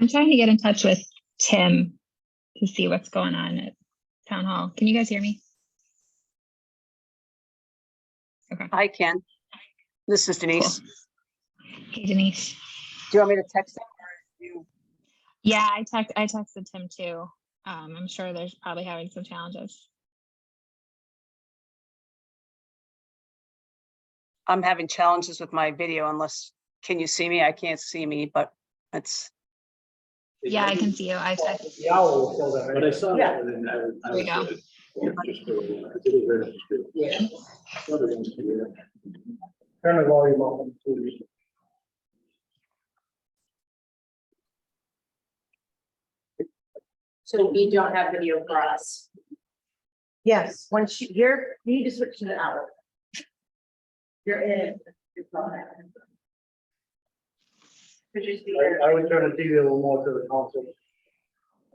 I'm trying to get in touch with Tim to see what's going on at Town Hall. Can you guys hear me? Okay. I can. This is Denise. Cool. Hey, Denise. Do you want me to text them? Or you? Yeah, I texted Tim too. I'm sure there's probably having some challenges. I'm having challenges with my video unless, can you see me? I can't see me, but it's. Yeah, I can see you. I texted. The owl was still there. But I saw Yeah. that and then I There we go. Yeah. Turn the volume up. Please. So you don't have video for us? Yes, once you need to switch to the hour. You're in. I would turn the TV a little more to the console.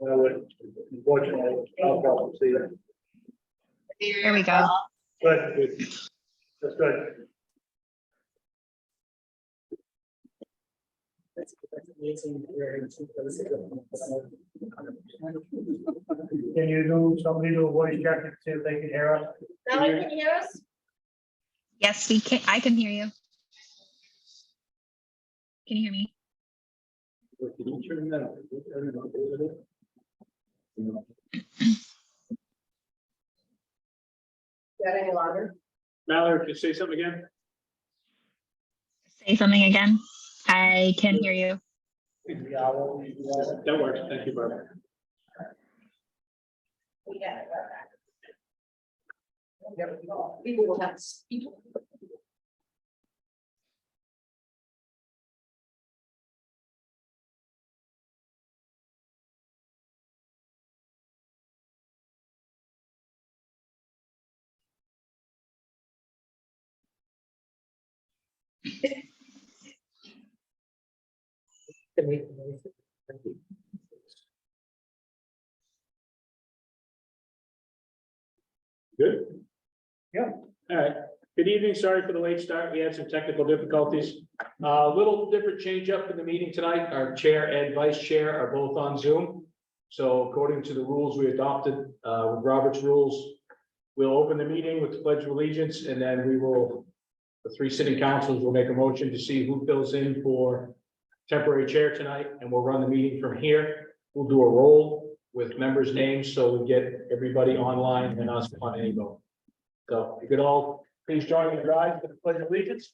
I would, unfortunately, I'll probably see it. There we go. Good. That's good. Can you do somebody do a voice check and see if they can hear us? Valerie, can you hear us? Yes, we can. I can hear you. Can you hear me? Can you turn that on? Got any longer? Mallory, can you say something again? Say something again. I can hear you. That works. Thank you, Barbara. Yeah. We will have people. Good? Yeah. All right. Good evening. Sorry for the late start. We had some technical difficulties. A little different change up in the meeting tonight. Our chair and vice chair are both on Zoom. So according to the rules we adopted, with Robert's rules, we'll open the meeting with the Pledge of Allegiance, and then the three sitting councils will make a motion to see who fills in for temporary chair tonight, and we'll run the meeting from here. We'll do a roll with members' names, so we get everybody online and us on any vote. So if you could all please join me in the rise for the Pledge of Allegiance.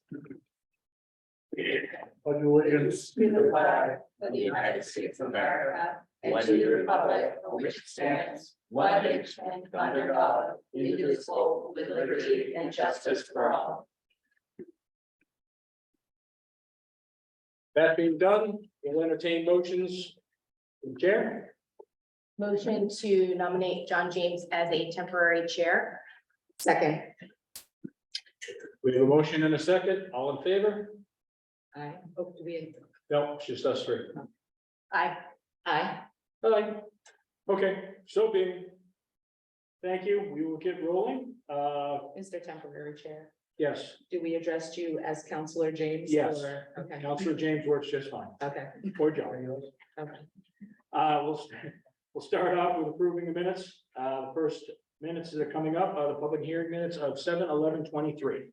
Pledge of Allegiance To the flag of the United States of America and to the republic for which it stands, one nation under God, indivisible, with liberty and justice for all. That being done, we'll entertain motions from chair. Motion to nominate John James as a temporary chair. Second. We have a motion and a second. All in favor? I hope to be. No, it's just us three. Aye. Aye. Aye. Okay, so being. Thank you. We will get rolling. Mr. Temporary Chair, Yes, do we address you as Counselor James? Yes. or- Okay, Councilor James works just fine. okay, Or John. okay. We'll start off with approving the minutes. The first minutes that are coming up are the public hearing minutes of 7/11/23.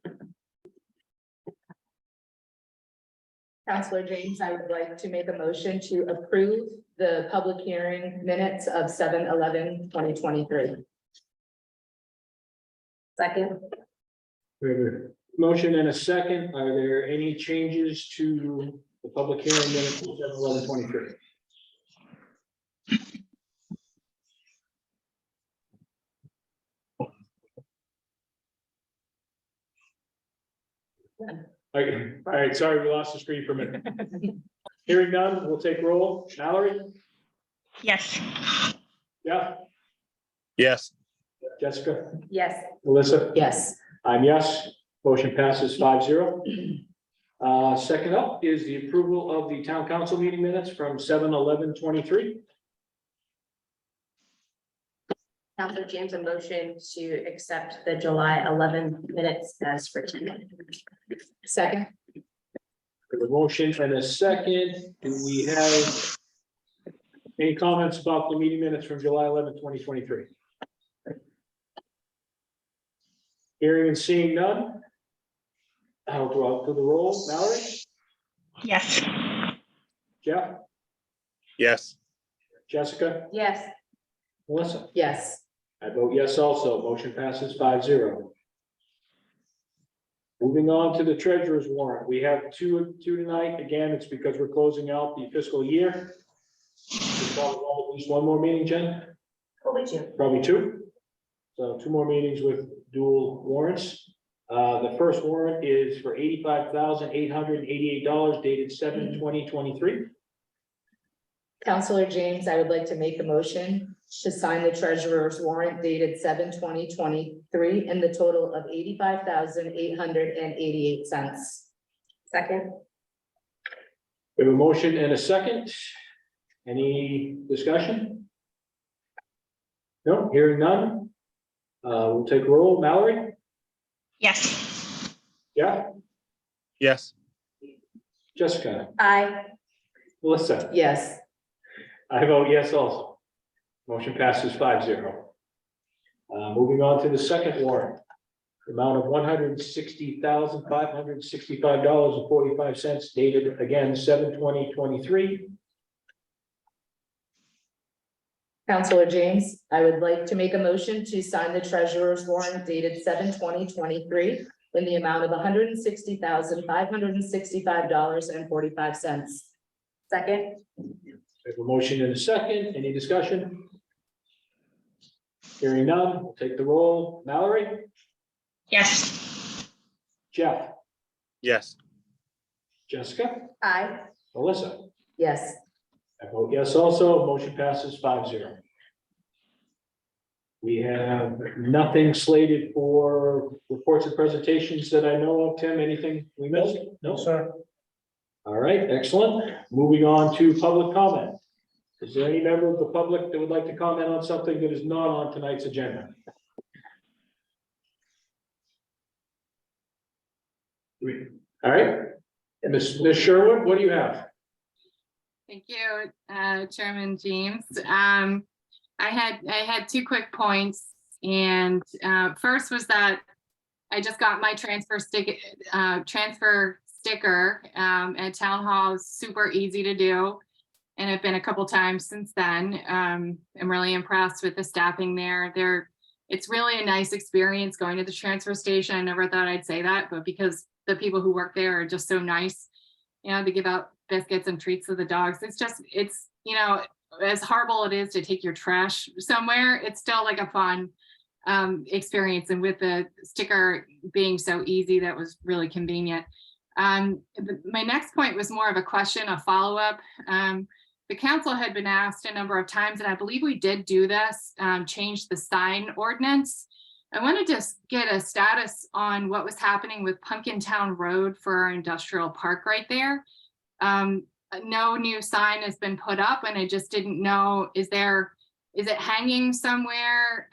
Counselor James, I would like to make a motion to approve the public hearing minutes of 7/11/2023. Second. We have a motion and a second. Are there any changes to the public hearing minutes of 7/11/23? All right, sorry, we lost the screen for a minute. Hearing none, we'll take roll. Mallory? Yes. Yeah. Yes, Jessica? Yes. Melissa? Yes, I'm yes. Motion passes 5-0. Second up is the approval of the town council meeting minutes from 7/11/23. Counselor James, a motion to accept the July 11 minutes as written. second, We have a motion and a second. Do we have Any comments about the meeting minutes from July 11th, 2023? Hearing and seeing none. I'll draw to the roll. Mallory, Yes. Jeff, Yes. Jessica, Yes. Melissa. Yes. I vote yes also. Motion passes 5-0. Moving on to the treasurer's warrant. We have two tonight. Again, it's because we're closing out the fiscal year. We probably want at least one more meeting, Jen? Probably two. So two more meetings with dual warrants. The first warrant is for $85,888 dated 7/20/23. Counselor James, I would like to make a motion to sign the treasurer's warrant dated 7/20/23 in the total of $85,888. Second. We have a motion and a second. Any discussion? No, hearing none. We'll take roll. Mallory? Yes. Yeah. Yes. Jessica? Aye. Melissa? Yes. I vote yes also. Motion passes 5-0. Moving on to the second warrant. The amount of $160,565.45 dated again 7/20/23. Counselor James, I would like to make a motion to sign the treasurer's warrant dated 7/20/23 in the amount of $160,565.45. Second. We have a motion and a second. Any discussion? Hearing none, we'll take the roll. Mallory? Yes. Jeff? Yes. Jessica? Aye. Melissa? Yes. I vote yes also. Motion passes 5-0. We have nothing slated for reports and presentations that I know of. Tim, anything we missed? No, sir. All right, excellent. Moving on to public comment. Is there any member of the public that would like to comment on something that is not on tonight's agenda? All right, Ms. Sherwood, what do you have? Thank you, Chairman James. I had two quick points, and first was that I just got my transfer sticker at Town Hall. Super easy to do, and I've been a couple times since then. I'm really impressed with the staffing there. It's really a nice experience going to the transfer station. I never thought I'd say that, but because the people who work there are just so nice, you know, they give out biscuits and treats to the dogs. It's you know, as horrible it is to take your trash somewhere, it's still like a fun experience. And with the sticker being so easy, that was really convenient. My next point was more of a question, a follow-up. The council had been asked a number of times, and I believe we did do this, change the sign ordinance. I wanted to get a status on what was happening with Pumpkin Town Road for our industrial park right there. No new sign has been put up, and I just didn't know, is it hanging somewhere?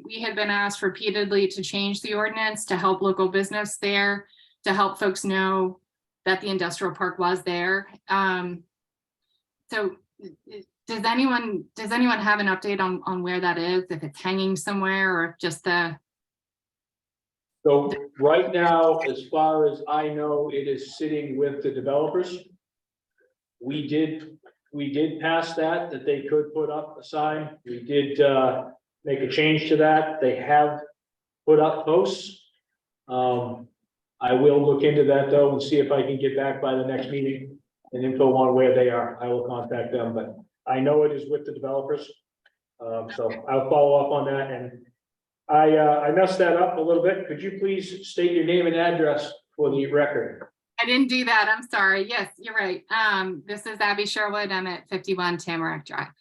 We had been asked repeatedly to change the ordinance to help local business there, to help folks know that the industrial park was there. So does anyone have an update on where that is, if it's hanging somewhere or if just So right now, as far as I know, it is sitting with the developers. We did pass that they could put up a sign. We did make a change to that. They have put up posts. I will look into that though and see if I can get back by the next meeting and info on where they are. I will contact them, but I know it is with the developers. So I'll follow up on that, and I messed that up a little bit. Could you please state your name and address for the record? I didn't do that. I'm sorry. Yes, you're right. This is Abby Sherwood. I'm at 51 Tamarack Drive.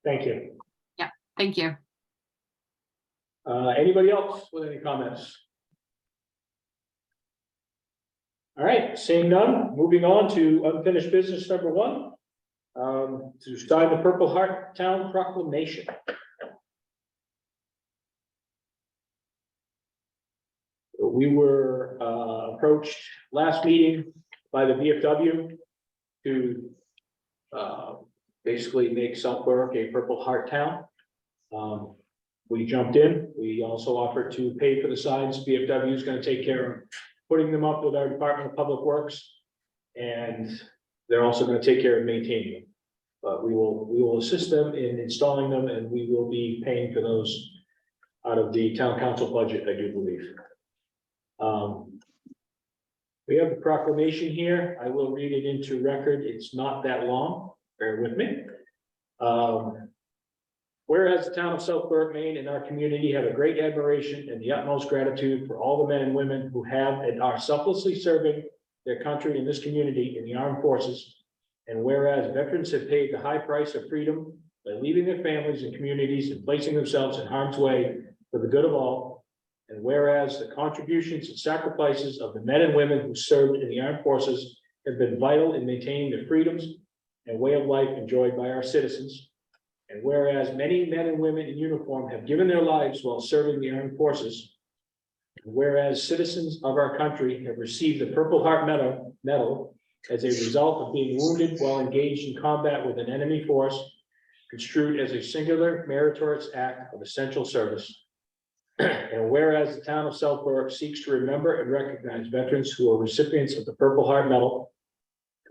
Thank you. Thank you. Anybody else with any comments? All right, seeing none, moving on to unfinished business number 1. To sign the Purple Heart Town Proclamation. We were approached last meeting by the VFW to basically make Southborough a Purple Heart town. We jumped in. We also offered to pay for the signs. BFW is going to take care of putting them up with our Department of Public Works. And they're also going to take care of maintaining them. But we will assist them in installing them, and we will be paying for those out of the town council budget, I do believe. We have the proclamation here. I will read it into record. It's not that long. Bear with me. Whereas the town of Southborough, Maine, and our community have a great admiration and the utmost gratitude for all the men and women who have and are selflessly serving their country and this community in the armed forces. And whereas veterans have paid the high price of freedom by leaving their families and communities and placing themselves in harm's way for the good of all. And whereas the contributions and sacrifices of the men and women who served in the armed forces have been vital in maintaining the freedoms and way of life enjoyed by our citizens. And whereas many men and women in uniform have given their lives while serving the armed forces. And whereas citizens of our country have received the Purple Heart medal as a result of being wounded while engaged in combat with an enemy force, construed as a singular meritorious act of essential service. And whereas the town of Southborough seeks to remember and recognize veterans who are recipients of the Purple Heart Medal.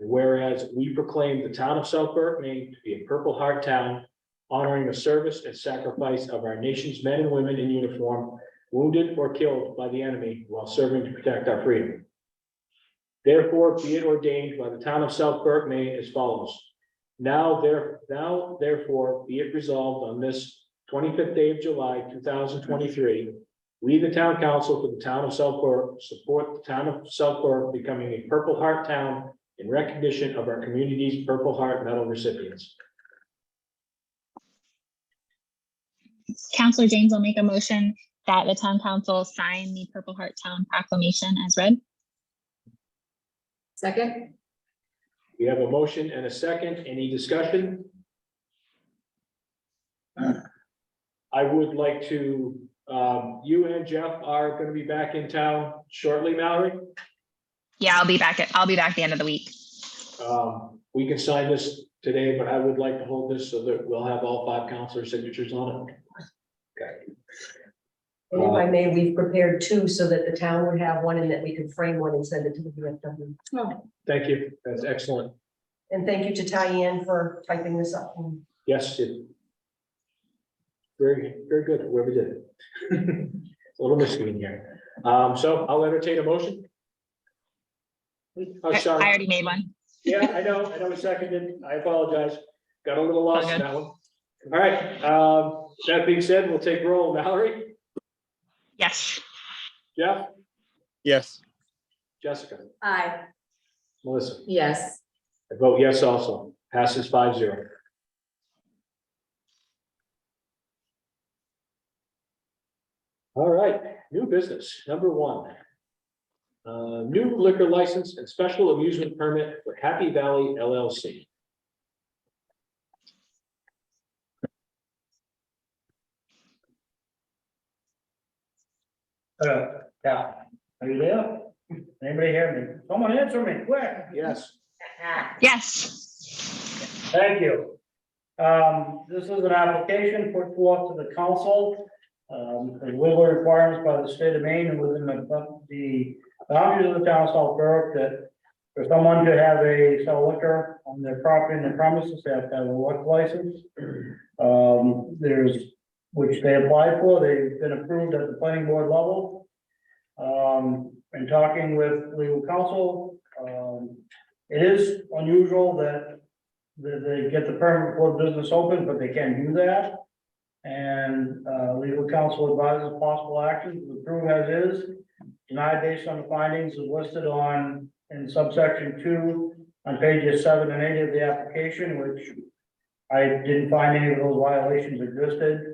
And whereas we proclaim the town of Southborough, Maine to be a Purple Heart town, honoring the service and sacrifice of our nation's men and women in uniform, wounded or killed by the enemy while serving to protect our freedom. Therefore, be it ordained by the town of Southborough, Maine as follows. Now therefore, be it resolved on this 25th day of July, 2023, we, the town council for the town of Southborough, support the town of Southborough becoming a Purple Heart town in recognition of our community's Purple Heart Medal recipients. Counselor James will make a motion that the town council sign the Purple Heart Town proclamation as read. Second? We have a motion and a second. Any discussion? I would like to, you and Jeff are going to be back in town shortly, Mallory. Yeah, I'll be back at the end of the week. We can sign this today, but I would like to hold this so that we'll have all 5 counselor signatures on it. Okay. And if I may, we've prepared 2 so that the town would have one and that we could frame one and send it to the VFW. Thank you. That's excellent. And thank you to Tyann for typing this up. Yes, very, very good. Whoever did it. A little machine here. So I'll entertain a motion. Oh, I sorry. already made one. Yeah, I know it's seconded. I apologize. Got a little lost in good. that one. All right, that being said, we'll take roll. Mallory, Yes. Jeff, Yes. Jessica, Aye. Melissa. Yes. I vote yes also. Passes 5-0. All right, new business, number 1. New liquor license and special amusement permit for Happy Valley LLC. Yeah, are you there? Anybody hear me? Someone answer me, quick. Yes, Yes. Thank you. This is an application put forth to the council. The legal requirements by the state of Maine and within the boundaries of the town of Southborough that for someone to have sell liquor on their property and their premises, they have to have a liquor license. Which they applied for, they've been approved at the planning board level. In talking with legal counsel, it is unusual that they get the permit before the business open, but they can do that. And legal counsel advises possible actions to approve as is, denied based on the findings listed in subsection 2 on pages 7 and 8 of the application, which I didn't find any of those violations existed.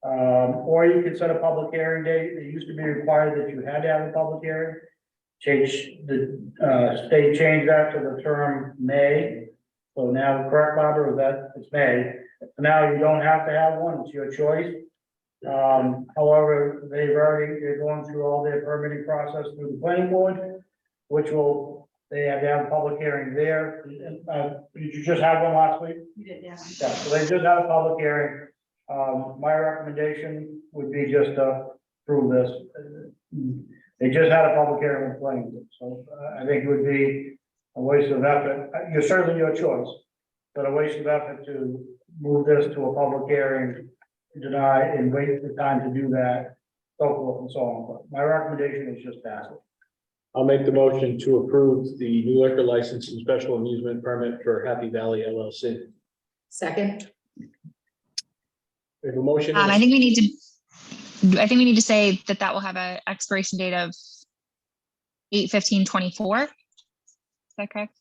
Or you could set a public hearing date. It used to be required that you had to have a public hearing. The state changed that to the term may. So now, correct, Barbara, that it's May. Now you don't have to have one, it's your choice. However, they're going through all their permitting process through the planning board, which They had to have a public hearing there. Did you just have one last week? You did, yeah. Yeah, so they just had a public hearing. My recommendation would be just to approve this. They just had a public hearing with planning, board, so I think it would be a waste of effort. You're certainly your choice, but a waste of effort to move this to a public hearing, deny and wait the time to do that, so forth and so on. But my recommendation is just pass it. I'll make the motion to approve the new liquor license and special amusement permit for Happy Valley LLC. Second, We have a motion. I think we need to say that that will have a expiration date of 8/15/24. Is that correct?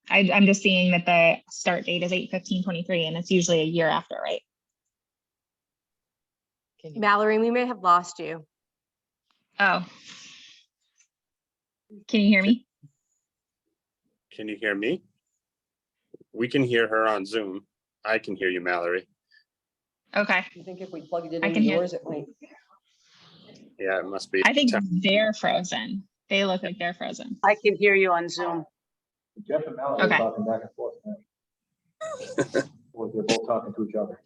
I'm just seeing that the start date is 8/15/23 and it's usually a year after, right? can you, Mallory, we may have lost you. Oh. Can you hear me? Can you hear me? We can hear her on Zoom. I can hear you, Mallory. Okay, You think if we plugged it I into can hear- yours, it might? Yeah, it must be. I think they're frozen. They look like they're frozen. I can hear you on Zoom. Jeff and Mallory Okay. are talking back and forth. now. Or they're both talking to each other.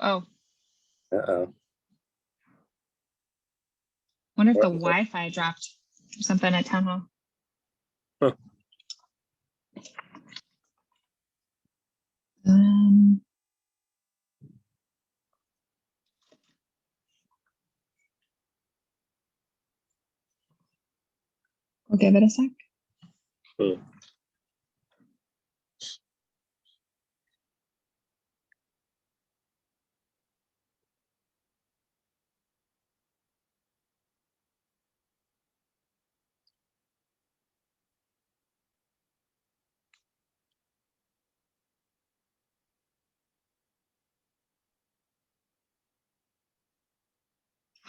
Oh, Uh-oh. wonder if the What? Wi-Fi dropped or something at town hall. Huh. Um, we'll give it a sec. Hmm.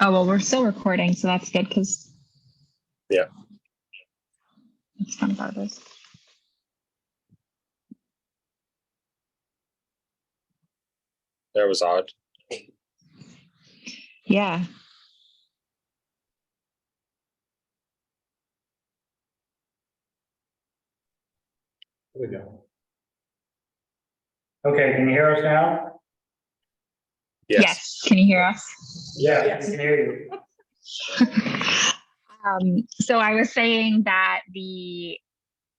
Oh, well, we're still recording, so that's good because. Yeah. It's kind of how it is. That was odd. Yeah. There we go. Okay, can you hear us now? Yes. Can you hear us? Yeah, Yes. we can hear you. So I was saying that we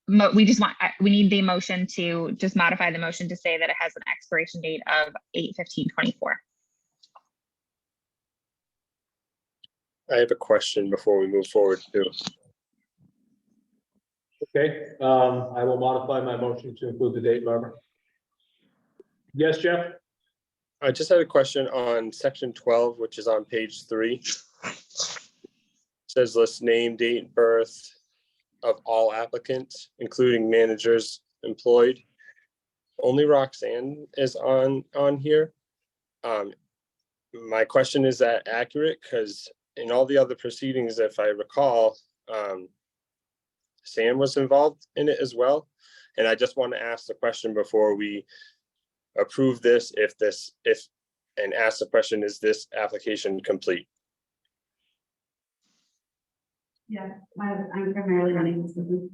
need the motion to just modify the motion to say that it has an expiration date of 8/15/24. I have a question before we move forward too. Okay, I will modify my motion to include the date, Barbara. Yes, Jeff? I just had a question on section 12, which is on page 3. Says list name, date, birth of all applicants, including managers employed. Only Roxanne is on here. My question, is that accurate? Because in all the other proceedings, if I recall, Sam was involved in it as well. And I just want to ask the question before we approve this, and ask the question, is this application complete? Yeah, I'm primarily running this business.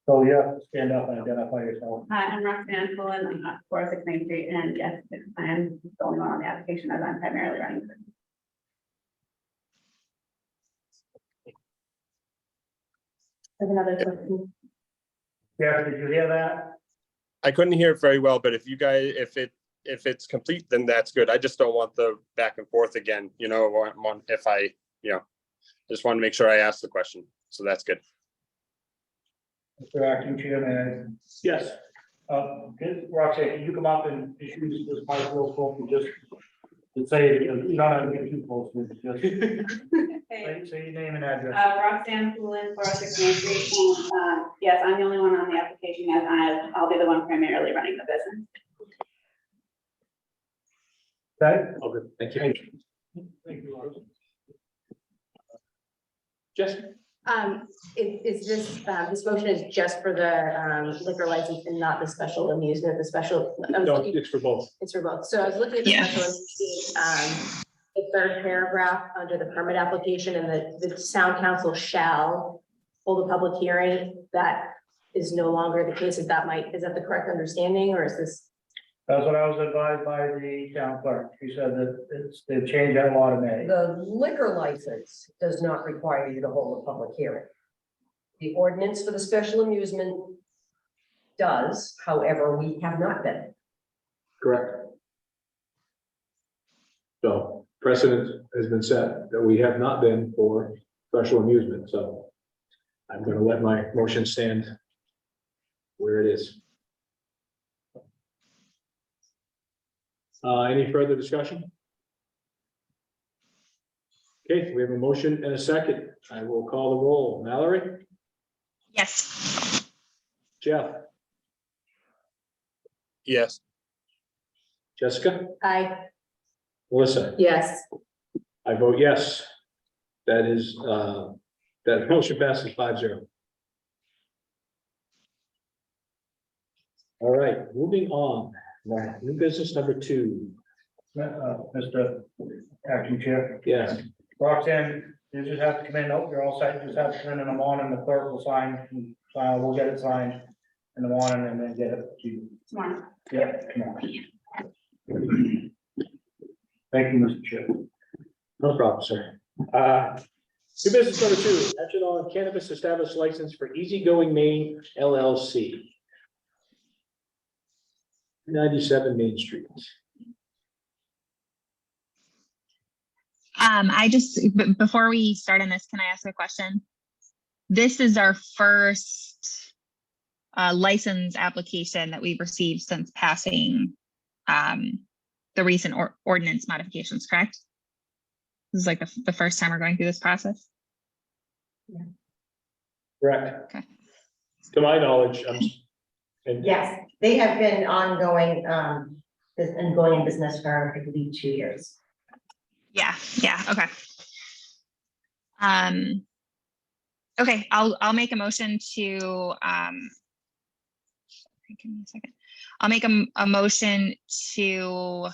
So yeah, stand up and identify yourself. Hi, I'm Roxanne Pullen, I'm at 406 Main Street, and yes, I'm the only one on the application as I'm primarily running. the business. There's another question. Jeff, did you hear that? I couldn't hear it very well, but if you guys, if it's complete, then that's good. I just don't want the back and forth again, if I, just want to make sure I ask the question. So that's good. Mr. Acting Chairman. Yes. Roxanne, can you come up and issue this mic real quick and just to say, it, you don't have to get too close with it, just say your name and address. Roxanne Pullen, 406 Main Street. Yes, I'm the only one on the application as I'll be the one primarily running the business. Okay? Oh, good. Thank you. Thank you, Roxanne. Jesse? Is this, this motion is just for the liquor license and not the special amusement, the special, I was No, looking, it's for both. it's for both. So I was looking at the Yeah. special amusement, the third paragraph under the permit application and the town council shall hold a public hearing. That is no longer the case. Is that the correct understanding, or is this? That's what I was advised by the town clerk. She said that they've changed that law to May. The liquor license does not require you to hold a public hearing. The ordinance for the special amusement does, however, we have not been. Correct. So precedent has been set that we have not been for special amusement, so I'm gonna let my motion stand where it is. Any further discussion? Okay, we have a motion and a second. I will call the roll. Mallory, Yes. Jeff, Yes. Jessica, Aye. Melissa. Yes. I vote yes. That is, that motion passes 5-0. All right, moving on. Now, new business number 2. Mr. Acting Chair, Yes, Roxanne, you just have to come in, nope, you're all set, you just have to come in the morning, the clerk will sign, we'll get it signed in the morning and then get it to you. Tomorrow. Yeah, tomorrow. Thank you, Mr. Chair. no problem, sir. New business number 2, action on cannabis established license for Easygoing Maine LLC. 97 Main Street. Before we start on this, can I ask a question? This is our first license application that we've received since passing the recent ordinance modifications, correct? This is like the first time we're going through this process. Correct. Okay. To my knowledge, and Yes, they have been ongoing, and going in business for, I believe, 2 years. Yeah, okay. Okay, I'll make a motion to give me a second. I'll make a motion to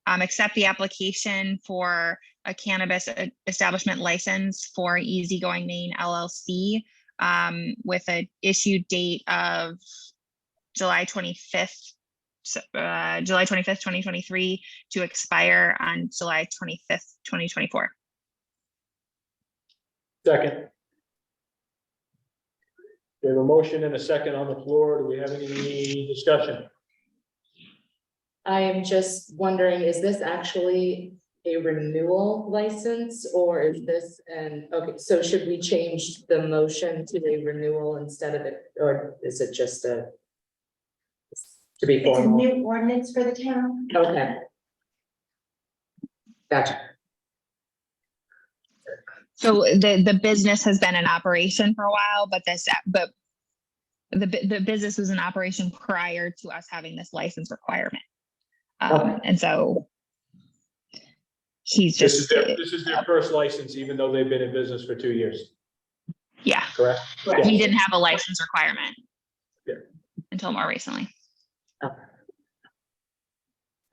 accept the application for a cannabis establishment license for Easygoing Maine LLC with an issue date of July 25th, 2023 to expire on July 25th, 2024. second. We have a motion and a second on the floor. Do we have any discussion? I am just wondering, is this actually a renewal license or is this okay, so should we change the motion to a renewal instead of it, or is it just to be It's a formal? new ordinance for the town. Okay. Gotcha. So the business has been in operation for a while, but the business was in operation prior to us having this license requirement. Okay. And so he's This is just, this is their first license, even though they've been in business for 2 years, yeah, correct? we didn't have a license requirement Yeah. until more recently.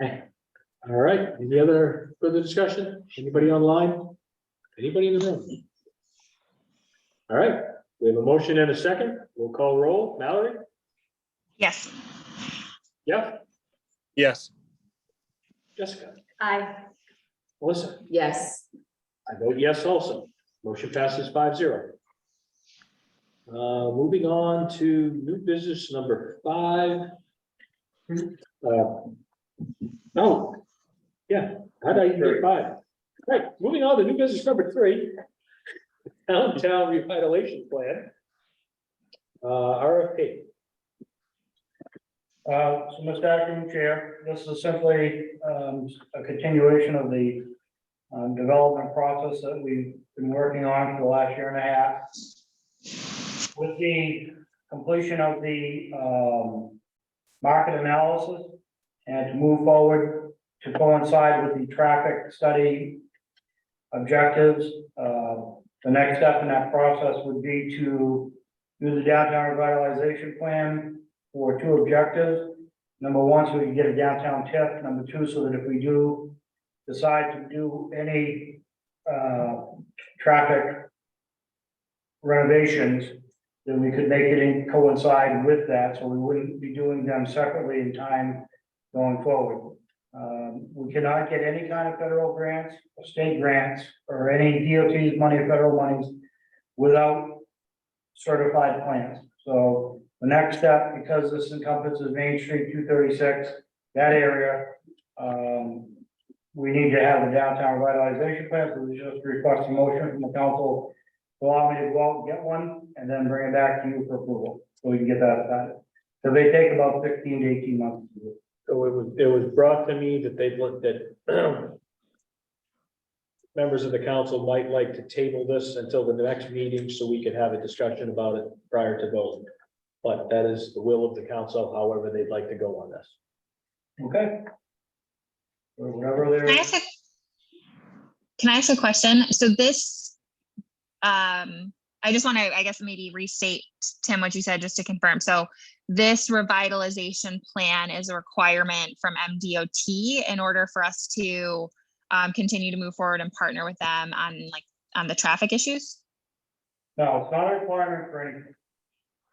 All right, any other further discussion? Anybody online? Anybody in the room? All right, we have a motion and a second. We'll call roll. Mallory? Yes. Jeff? Yes. Jessica? Aye. Melissa? Yes. I vote yes also. Motion passes 5-0. Moving on to new business number 5. Oh, yeah, how did I even get 5? Right, moving on to new business number 3. Downtown revitalization plan. RFP. So, Mr. Acting Chair, this is simply a continuation of the development process that we've been working on for the last year and a half. With the completion of the market analysis and to move forward to coincide with the traffic study objectives, The next step in that process would be to do the downtown revitalization plan for two objectives. Number one, so we can get a downtown tip. Number two, so that if we do decide to do any traffic renovations, then we could make it coincide with that, so we wouldn't be doing them separately in time going forward. We cannot get any kind of federal grants, or state grants, or any DOT money or federal monies without certified plans. So the next step, because this encompasses Main Street 236, that area, we need to have the downtown revitalization plan, so we just request a motion from the council to allow me to go out and get one, and then bring it back to you for approval, so we can get that started. So they take about 15 to 18 months to do. So it was brought to me that they've looked at members of the council might like to table this until the next meeting so we can have a discussion about it prior to voting. But that is the will of the council, however they'd like to go on this. Okay. Or whatever they're. Can I ask a question? So this, I just want to, I guess, maybe restate, Tim, what you said, just to confirm. So this revitalization plan is a requirement from MDOT in order for us to continue to move forward and partner with them on the traffic issues? No, it's not a requirement for anything.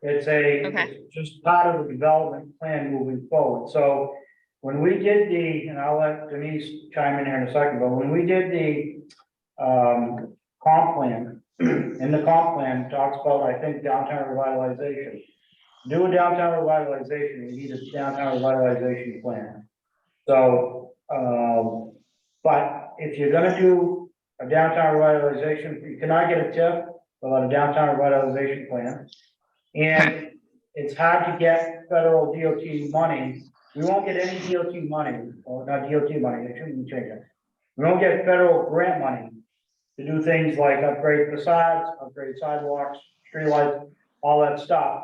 It's Okay. it's just part of the development plan moving forward. So when we did and I'll let Denise chime in here in a second, but when we did the comp plan, in the comp plan, it talks about, I think, downtown revitalization. To do a downtown revitalization, you need a downtown revitalization plan. So, but if you're gonna do a downtown revitalization, you cannot get a TIF without a downtown revitalization plan. And it's hard to get federal DOT money. We won't get any DOT money, or not DOT money, they shouldn't change it. We don't get federal grant money to do things like upgrade facades, upgrade sidewalks, streetlights, all that stuff,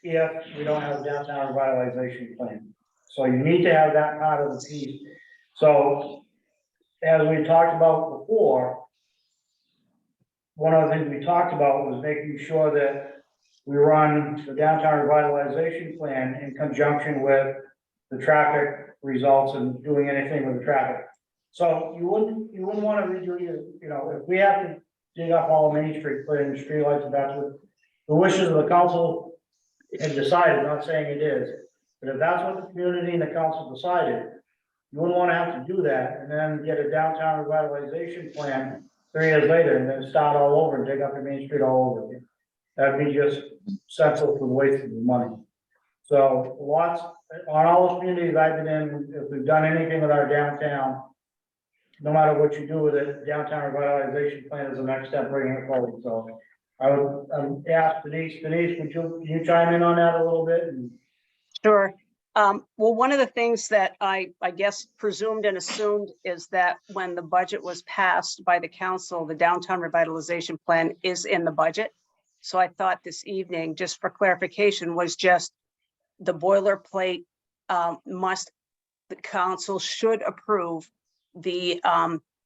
if we don't have a downtown revitalization plan. So you need to have that part of the piece. So as we talked about before, one of the things we talked about was making sure that we run the downtown revitalization plan in conjunction with the traffic results and doing anything with the traffic. So you wouldn't want to redo if we have to dig up all of Main Street, put in streetlights, and that's what the wishes of the council had decided, not saying it is. But if that's what the community and the council decided, you wouldn't want to have to do that and then get a downtown revitalization plan 3 years later and then start all over and dig up the Main Street all over again. That'd be just senseless and waste of money. So on all the communities I've been in, if we've done anything with our downtown, no matter what you do with it, downtown revitalization plan is the next step, bringing it forward. So I would ask Denise, can you chime in on that a little bit? Sure. Well, one of the things that I guess presumed and assumed is that when the budget was passed by the council, the downtown revitalization plan is in the budget. So I thought this evening, just for clarification, was just the boilerplate the council should approve the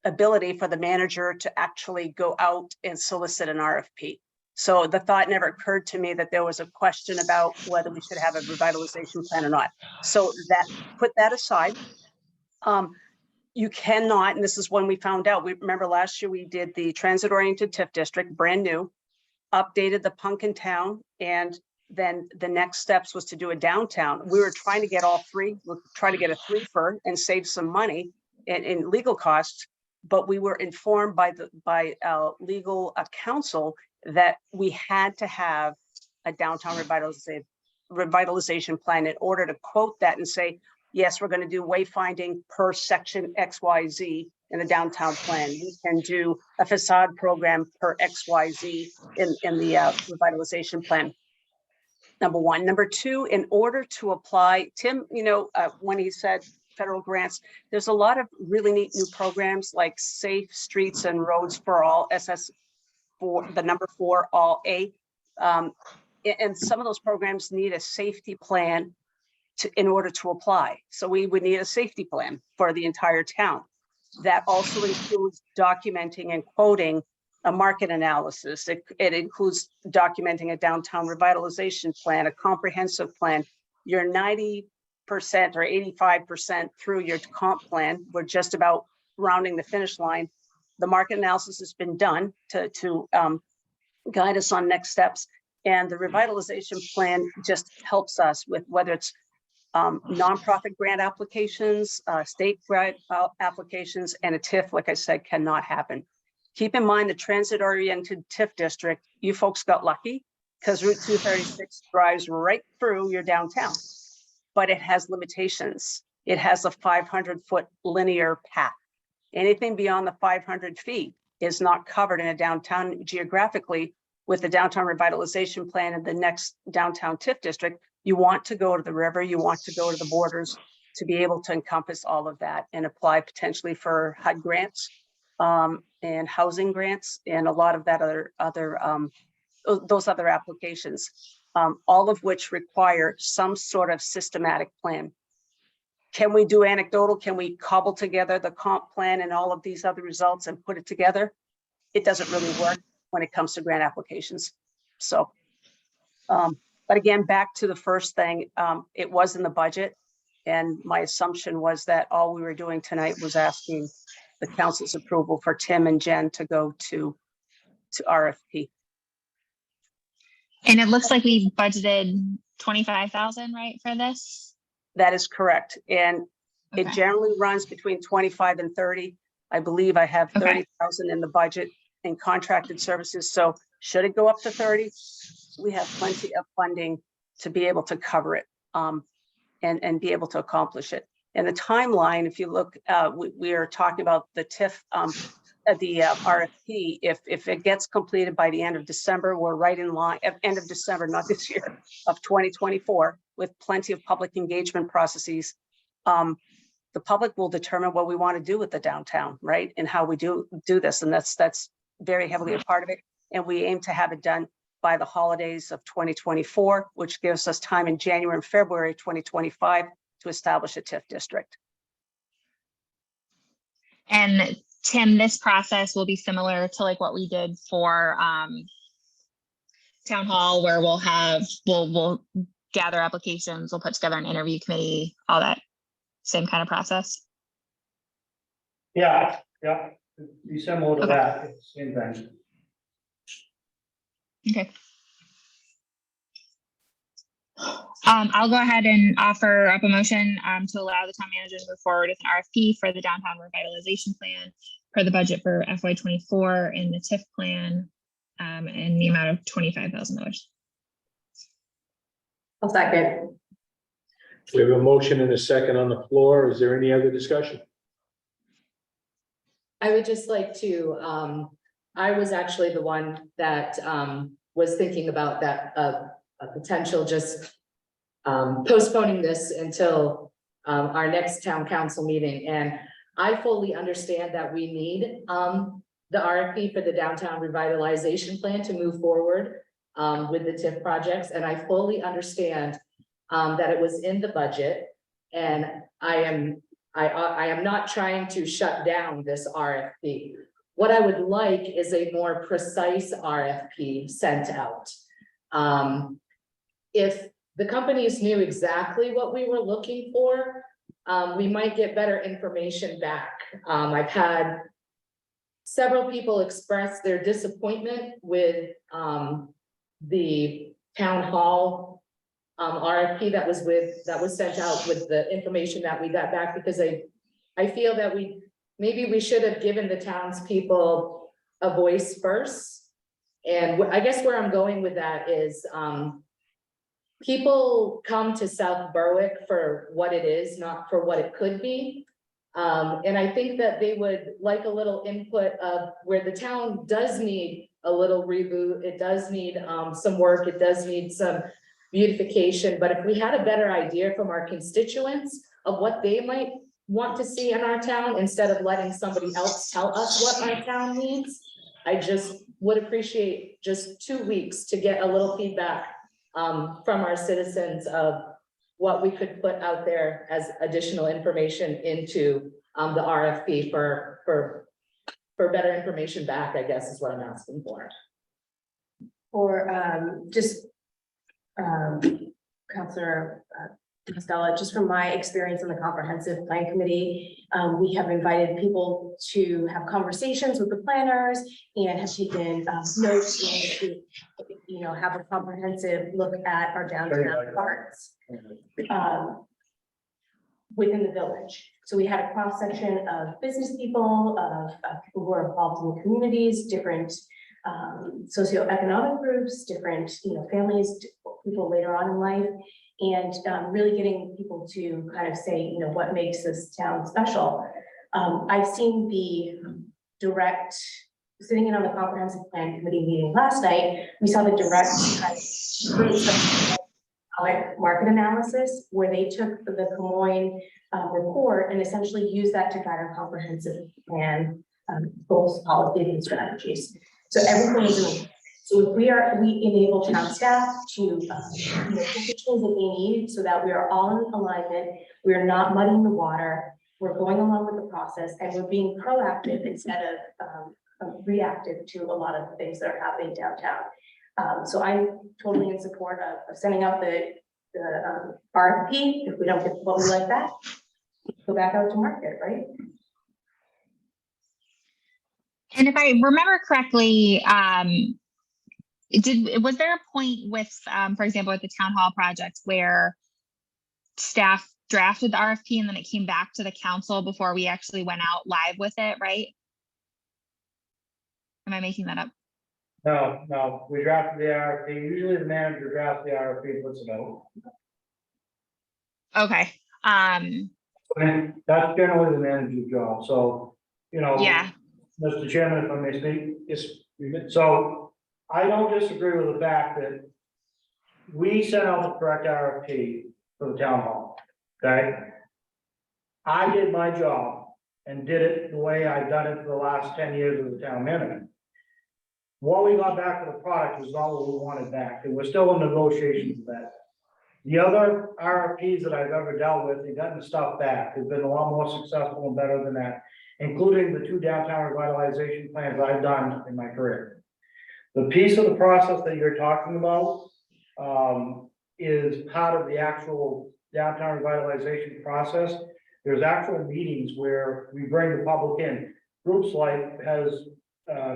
ability for the manager to actually go out and solicit an RFP. So the thought never occurred to me that there was a question about whether we should have a revitalization plan or not. So put that aside. You cannot, and this is when we found out, we remember last year we did the transit-oriented TIF district, brand new, updated the Pumpkin Town, and then the next steps was to do a downtown. We were trying to get all three, we're trying to get a 3-fer and save some money in legal costs, but we were informed by legal counsel that we had to have a downtown revitalization plan in order to quote that and say, yes, we're going to do wayfinding per section XYZ in the downtown plan. We can do a facade program per XYZ in the revitalization plan. Number one. Number two, in order to apply, Tim, when he said federal grants, there's a lot of really neat new programs like Safe Streets and Roads for All, SS4, the number 4, all A. And some of those programs need a safety plan in order to apply. So we would need a safety plan for the entire town. That also includes documenting and quoting a market analysis. It includes documenting a downtown revitalization plan, a comprehensive plan. You're 90% or 85% through your comp plan. We're just about rounding the finish line. The market analysis has been done to guide us on next steps. And the revitalization plan just helps us with whether it's nonprofit grant applications, state grant applications, and a TIF, like I said, cannot happen. Keep in mind the transit-oriented TIF district, you folks got lucky because Route 236 drives right through your downtown, but it has limitations. It has a 500-foot linear path. Anything beyond the 500 feet is not covered in a downtown geographically. With the downtown revitalization plan and the next downtown TIF district, you want to go to the river, you want to go to the borders to be able to encompass all of that and apply potentially for HUD grants and housing grants and a lot of that those other applications, all of which require some sort of systematic plan. Can we do anecdotal? Can we cobble together the comp plan and all of these other results and put it together? It doesn't really work when it comes to grant applications. So, but again, back to the first thing, it was in the budget. And my assumption was that all we were doing tonight was asking the council's approval for Tim and Jen to go to RFP. And it looks like we budgeted 25,000, right, for this? That is correct. And it Okay. generally runs between 25 and 30. I believe I have Okay. 30,000 in the budget in contracted services. So should it go up to 30, we have plenty of funding to be able to cover it and be able to accomplish it. And the timeline, if you look, we are talking about the TIF, the RFP. If it gets completed by the end of December, we're right in line, end of December, not this year, of 2024, with plenty of public engagement processes. The public will determine what we want to do with the downtown, right? And how we do this. And that's very heavily a part of it. And we aim to have it done by the holidays of 2024, which gives us time in January and February 2025 to establish a TIF district. And Tim, this process will be similar to like what we did for town hall, where we'll gather applications, we'll put together an interview committee, all that same kind of process. Yeah, be similar to Okay. that, same thing. Okay. I'll go ahead and offer up a motion to allow the town manager to move forward with an RFP for the downtown revitalization plan for the budget for FY24 and the TIF plan in the amount of $25,000. I'll second. We have a motion and a second on the floor. Is there any other discussion? I would just like to, I was actually the one that was thinking about that, a potential just postponing this until our next town council meeting. And I fully understand that we need the RFP for the downtown revitalization plan to move forward with the TIF projects. And I fully understand that it was in the budget. And I am not trying to shut down this RFP. What I would like is a more precise RFP sent out. If the companies knew exactly what we were looking for, we might get better information back. I've had several people express their disappointment with the town hall RFP that was sent out with the information that we got back, because I feel that maybe we should have given the townspeople a voice first. And I guess where I'm going with that is people come to South Berwick for what it is, not for what it could be. And I think that they would like a little input of where the town does need a little reboot. It does need some work. It does need some beautification. But if we had a better idea from our constituents of what they might want to see in our town, instead of letting somebody else tell us what our town needs, I just would appreciate just 2 weeks to get a little feedback from our citizens of what we could put out there as additional information into the RFP for for better information back, I guess is what I'm asking for. Or just Counselor Costello, just from my experience on the comprehensive plan committee, we have invited people to have conversations with the planners and have taken notes and to, you know, have a comprehensive look at our downtown parts within the village. So we had a cross section of business people, of people who are involved in the communities, different socioeconomic groups, different, you know, families, people later on in life, and really getting people to kind of say, you know, what makes this town special. I've seen the direct, sitting in on the comprehensive plan committee meeting last night, we saw the direct kind of really specific market analysis where they took the Camoin report and essentially used that to guide our comprehensive plan goals, policies, and strategies. So everything is in. So if we enable town staff to, you know, get the tools that they need so that we are all in alignment, we are not muddying the water, we're going along with the process, and we're being proactive instead of reactive to a lot of the things that are happening downtown. So I'm totally in support of sending out the RFP. If we don't get what we like that, go back out to market, right? And if I remember correctly, was there a point with, for example, with the town hall project where staff drafted the RFP and then it came back to the council before we actually went out live with it, right? Am I making that up? No, we drafted the RFP. Usually the manager drafts the RFP and puts it out. Okay. And that's generally the manager's job. So, you know. Yeah. Mr. Chairman, if I may speak. Yes. So I don't disagree with the fact that we sent out the correct RFP for the town hall, okay? I did my job and did it the way I've done it for the last 10 years as a town manager. What we got back for the product was not what we wanted back, and we're still in negotiations with that. The other RFPs that I've ever dealt with, they've gotten stuff back. They've been a lot more successful and better than that, including the 2 downtown revitalization plans I've done in my career. The piece of the process that you're talking about is part of the actual downtown revitalization process. There's actual meetings where we bring the public in. Groups like as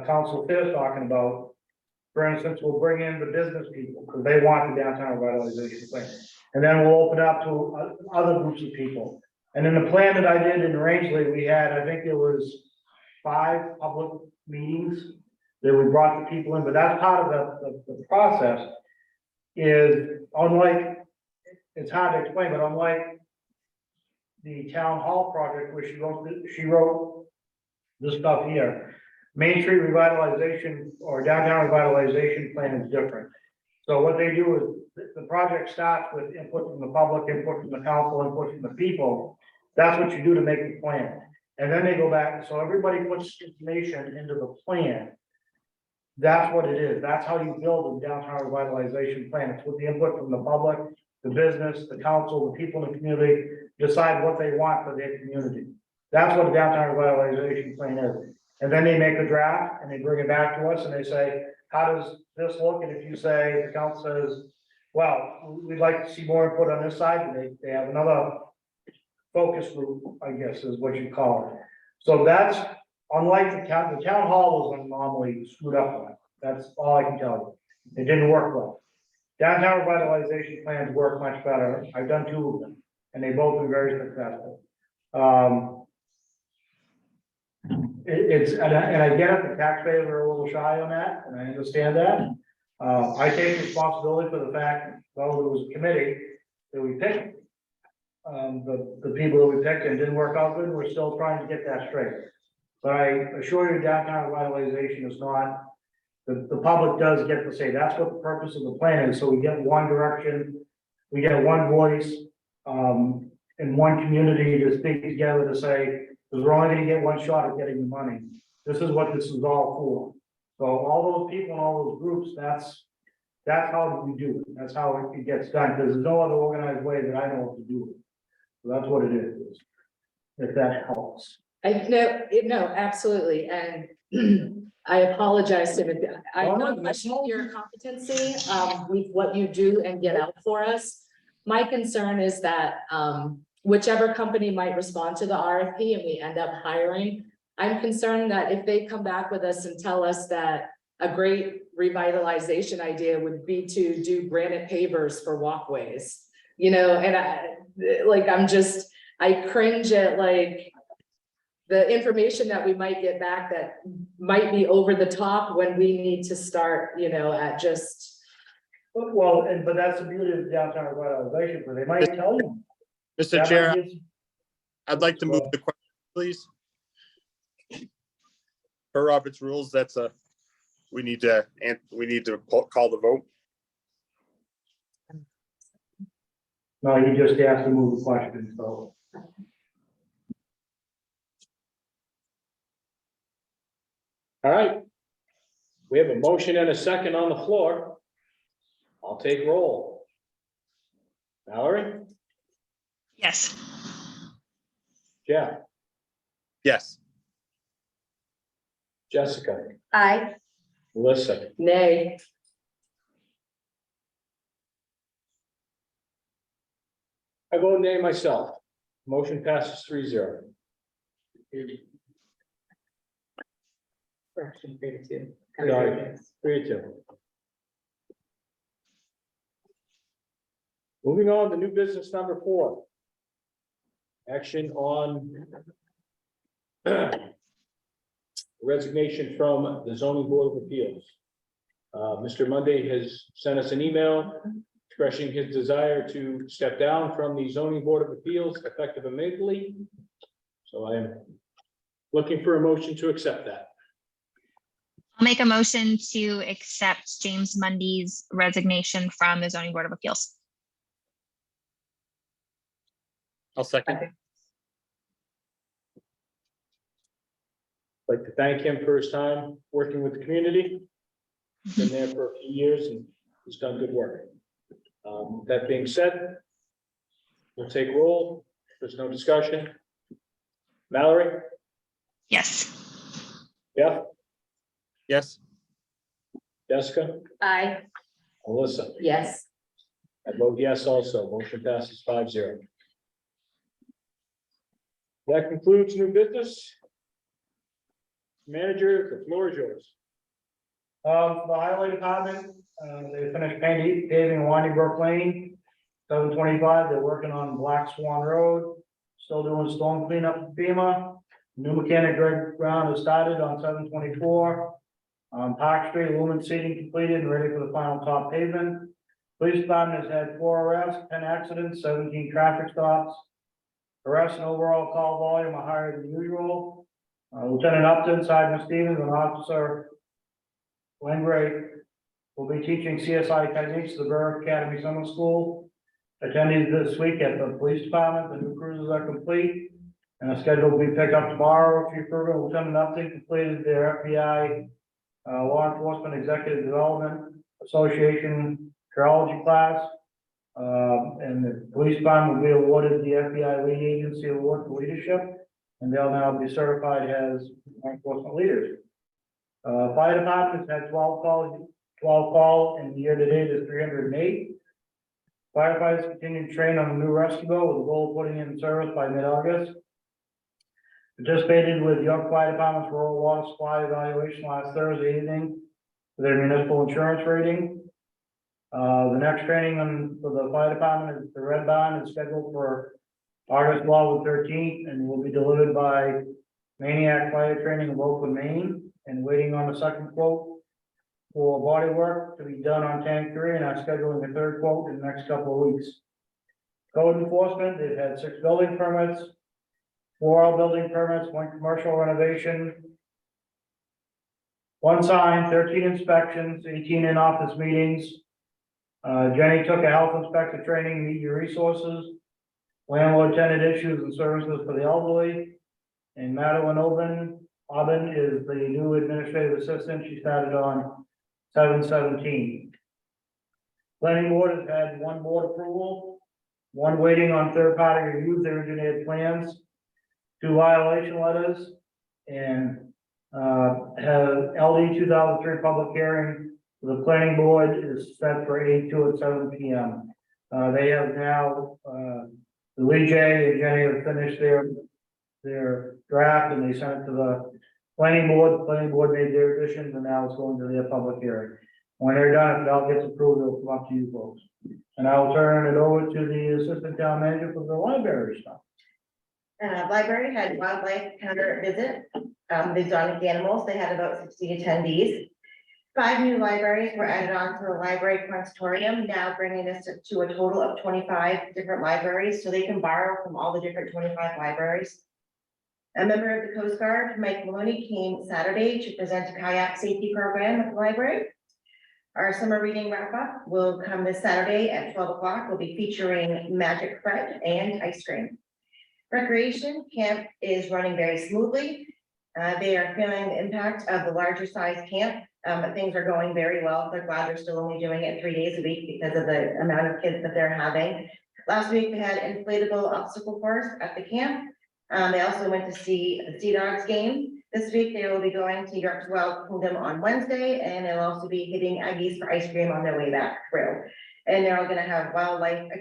Council Fair's talking about, for instance, we'll bring in the business people because they want the downtown revitalization plan. And then we'll open up to other groups of people. And in the plan that I did in Rangeley, we had, I think there was 5 public meetings that we brought the people in, but that's part of the process. Is unlike, it's hard to explain, but unlike the town hall project where she wrote this stuff here, Main Street revitalization or downtown revitalization plan is different. So what they do is the project starts with input from the public, input from the council, input from the people. That's what you do to make the plan. And then they go back, so everybody puts information into the plan. That's what it is. That's how you build a downtown revitalization plan. It's with the input from the public, the business, the council, the people in the community, decide what they want for their community. That's what a downtown revitalization plan is. And then they make a draft and they bring it back to us and they say, how does this look? And if you say, the council says, well, we'd like to see more input on this side, and they have another focus group, I guess is what you call it. So that's unlike the town hall was anomaly screwed up on it. That's all I can tell you. It didn't work well. Downtown revitalization plans work much better. I've done 2 of them and they both been very successful. And I get it, the taxpayers are a little shy on that, and I understand that. I take responsibility for the fact, well, there was a committee that we picked. The people that we picked and it didn't work out good, we're still trying to get that straight. But I assure you, downtown revitalization is not, the public does get to say, that's what the purpose of the plan is, so we get one direction, we get one voice, in one community to speak together to say, because we're only gonna get one shot at getting the money. This is what this is all for. So all those people and all those groups, that's how we do it. That's how it gets done, because there's no other organized way that I know of to do it. So that's what it is, if that helps. No, absolutely, and I apologize to, I Oh, don't no, question no. your competency, with what you do and get out for us. My concern is that, whichever company might respond to the RFP and we end up hiring, I'm concerned that if they come back with us and tell us that a great revitalization idea would be to do granite pavers for walkways, you know, and I cringe at like the information that we might get back that might be over the top when we need to start, you know, at just. Well, but that's the beauty of downtown revitalization, where they might tell you. Mr. that Chair, might be- I'd like to move the question, please. Per Robert's rules, we need to call the vote. No, you just asked to move the question, so. All right. We have a motion and a second on the floor. I'll take roll. Mallory, Yes. Jeff, Yes. Jessica, Aye. Melissa, Nay. I vote nay myself. Motion passes 3-0. Correction, 3-2. Sorry. 3-2. Moving on to new business number 4. Action on resignation from the zoning board of appeals. Mr. Monday has sent us an email expressing his desire to step down from the zoning board of appeals effective immediately. So I am looking for a motion to accept that. I'll make a motion to accept James Mundy's resignation from the zoning board of appeals. I'll second. I'd like to thank him for his time working with the community. Been there for a few years and he's done good work. That being said, we'll take roll. There's no discussion. Mallory? Yes. Yeah. Yes. Jessica? Aye. Melissa? Yes. I vote yes also. Motion passes 5-0. That concludes new business. Manager, the floor is yours. For the highway department, they finished paving Winding Brook Lane, 725, they're working on Black Swan Road, still doing storm cleanup at FEMA. New mechanic Greg Brown has started on 724. Park Street, lumen seating completed and ready for the final top pavement. Police department has had 4 arrests, 10 accidents, 17 traffic stops. Arrests and overall call volume are higher than usual. Lieutenant Upton, Sergeant Stevens, and Officer Langray will be teaching CSI techniques at the Burr Academy Summer School. Attendees this week at the police department, the new cruisers are complete and are scheduled to be picked up tomorrow. Chief Berger, Lieutenant Upton completed their FBI Law Enforcement Executive Development Association Triology class. And the police department will be awarded the FBI Lead Agency Award for Leadership, and they'll now be certified as law enforcement leaders. Fire department has had 12 calls, and the year to date is 308. Firefighters continue to train on the new rescue boat with the goal of putting it in service by mid-August. Participated with York Fire Department's rural water supply evaluation last Thursday evening for their municipal insurance rating. The next training for the fire department is the Red Barn is scheduled for August 12th and 13th and will be delivered by Maniac Fire Training of Oakland, Maine, and waiting on the second quote for body work to be done on tank 3 and are scheduling a third quote in the next couple of weeks. Code enforcement, they've had 6 building permits, 4 all building permits, 1 commercial renovation, 1 sign, 13 inspections, 18 in-office meetings. Jenny took a health inspector training, meet your resources, landlord tenant issues and services for the elderly. And Madeline Aubin is the new administrative assistant. She started on 7/17. Planning board has had 1 board approval, 1 waiting on third party reviews, their engineered plans. 2 violation letters, and have LD 2003 public hearing. The planning board is set for 8/2 at 7 p.m. They have now, Lee J and Jenny have finished their draft, and they sent it to the planning board. The planning board made their additions, and now it's going to their public hearing. When they're done, if it all gets approved, it'll come up to you folks. And I'll turn it over to the assistant town manager for the library stuff. Library had wildlife counter visit, the exotic animals, they had about 60 attendees. 5 new libraries were added on to the library consortium, now bringing us to a total of 25 different libraries, so they can borrow from all the different 25 libraries. A member of the Coast Guard, Mike Maloney, came Saturday to present a kayak safety program at the library. Our summer reading wrap-up will come this Saturday at 12 o'clock. We'll be featuring Magic Fred and ice cream. Recreation camp is running very smoothly. They are feeling the impact of the larger size camp, but things are going very well. They're glad they're still only doing it 3 days a week because of the amount of kids that they're having. Last week, they had inflatable obstacle course at the camp. They also went to see the Sea Dogs game. This week, they will be going to York's Wild Kingdom on Wednesday, and they'll also be hitting Aggie's for ice cream on their way back through. And they're all gonna have wildlife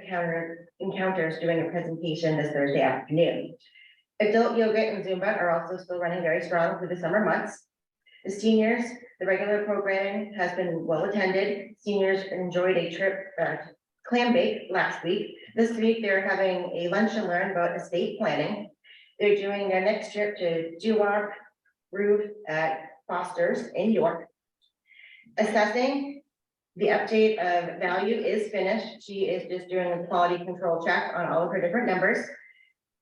encounters doing a presentation this Thursday afternoon. Adult yoga and Zumba are also still running very strong through the summer months. The seniors, the regular programming has been well attended. Seniors enjoyed a trip, clam bake last week. This week, they're having a lunch and learn about estate planning. They're doing their next trip to Duwar Roof at Foster's in York. Assessing, the update of value is finished. She is just doing a quality control check on all of her different numbers.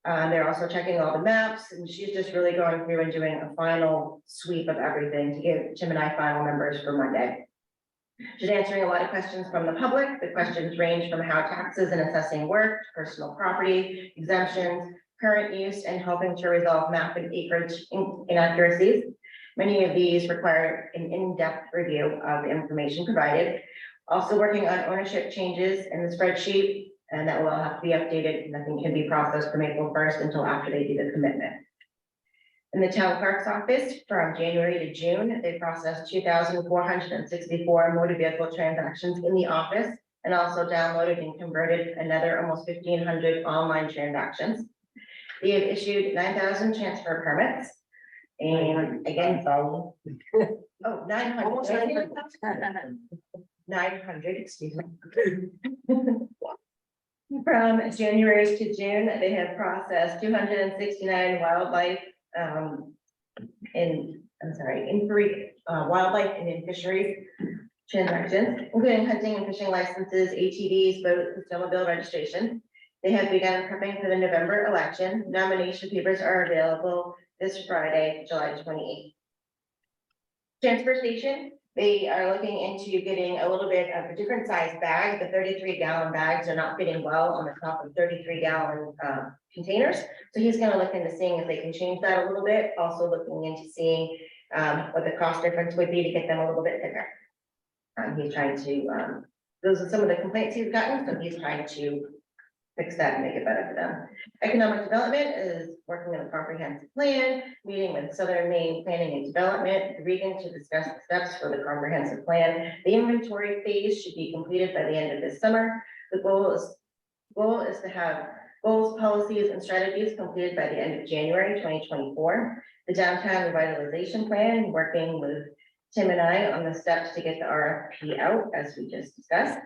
They're also checking all the maps, and she's just really going through and doing a final sweep of everything to give Tim and I final numbers for Monday. She's answering a lot of questions from the public. The questions range from how taxes and assessing work, personal property, exemptions, current use, and helping to resolve map and acreage inaccuracies. Many of these require an in-depth review of the information provided. Also working on ownership changes in the spreadsheet, and that will all have to be updated. Nothing can be processed from April 1st until after they do the commitment. In the town clerk's office, from January to June, they processed 2,464 motor vehicle transactions in the office, and also downloaded and converted another almost 1,500 online transactions. They have issued 9,000 transfer permits. And again, 900, excuse me. From January to June, they have processed 269 wildlife wildlife and in fisheries transactions, including hunting and fishing licenses, ATVs, boats, and snowmobile registration. They have begun prepping for the November election. Nomination papers are available this Friday, July 28th. Transfer station, they are looking into getting a little bit of a different size bag. The 33-gallon bags are not fitting well on the top of 33-gallon containers. So he's going to look into seeing if they can change that a little bit. Also looking into seeing what the cost difference would be to get them a little bit thicker. He's trying to, those are some of the complaints he's gotten, so he's trying to fix that and make it better for them. Economic development is working on a comprehensive plan, meeting with Southern Maine Planning and Development region to discuss the steps for the comprehensive plan. The inventory phase should be completed by the end of this summer. The goal is to have goals, policies, and strategies completed by the end of January 2024. The downtown revitalization plan, working with Tim and I on the steps to get the RFP out, as we just discussed.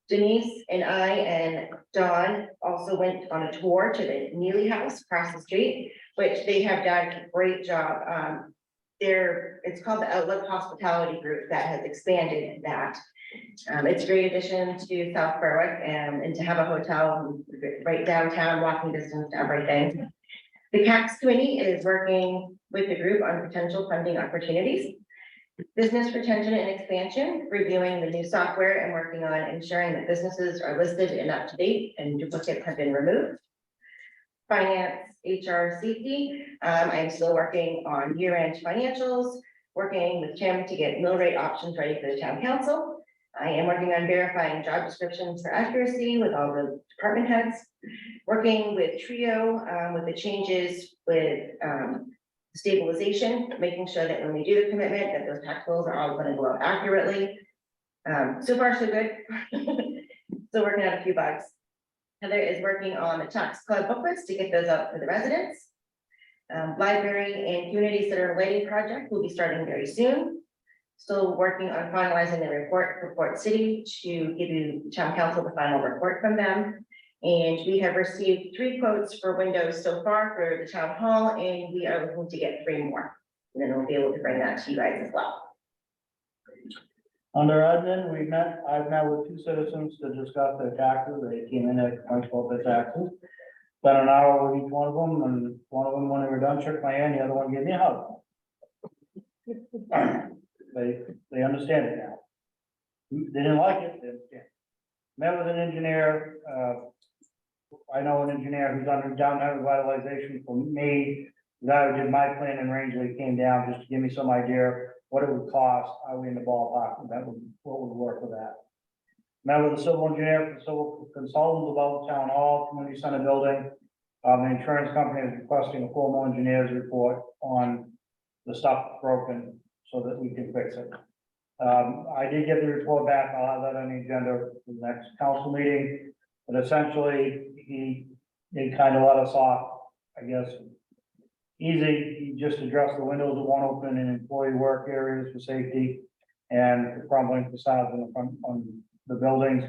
Denise and I and Dawn also went on a tour to the Neely House across the street, which they have done a great job. It's called the Outlook Hospitality Group that has expanded that. It's a great addition to South Berwick and to have a hotel right downtown, walking distance to everything. The CACS committee is working with the group on potential funding opportunities. Business retention and expansion, reviewing the new software and working on ensuring that businesses are listed and up to date and duplicates have been removed. Finance, HR, safety. I'm still working on year-end financials, working with Tim to get mill rate options ready for the town council. I am working on verifying job descriptions for accuracy with all the department heads. Working with Trio, with the changes with, stabilization, making sure that when we do the commitment, that those tax bills are all gonna go out accurately. So far, so good. Still working out a few bugs. Heather is working on the tax club booklets to get those out for the residents. Library and community center lighting project will be starting very soon. Still working on finalizing the report for Port City to give you town council the final report from them. And we have received 3 quotes for windows so far for the town hall, and we are looking to get 3 more. And then we'll be able to bring that to you guys as well. Under admin, I've met with 2 citizens to discuss their taxes. They came in at my about their taxes. Spent an hour with each one of them, and one of them, when they were done, shook my hand, the other one gave me a hug. They understand it now. They didn't like it, they understand. Met with an engineer, I know an engineer who's under downtown revitalization for me. The guy who did my plan in Rangeley came down just to give me some idea what it would cost. Are we in the ballpark? And that would, what would work with that? Met with a civil engineer, civil consultant about the town hall, community center building. The insurance company is requesting a formal engineer's report on the stuff that's broken so that we can fix it. I did get the report back. I'll have that on the agenda for the next council meeting. But essentially, he kind of let us off, I guess. Easy, he just addressed the windows that won't open in employee work areas for safety. And the crumbling facades in the front on the buildings.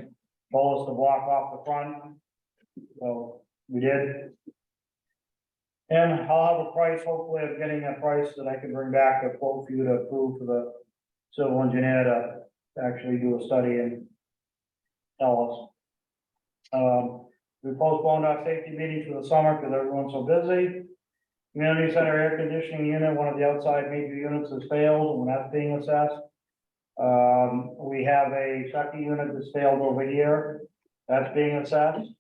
Told us to block off the front. So we did. And I'll have a price, hopefully of getting a price that I can bring back a quote for you to approve for the civil engineer to actually do a study and tell us. We postponed our safety meetings for the summer because everyone's so busy. Community center air conditioning unit, one of the outside major units has failed, and that's being assessed. We have a second unit that's failed over here, that's being assessed.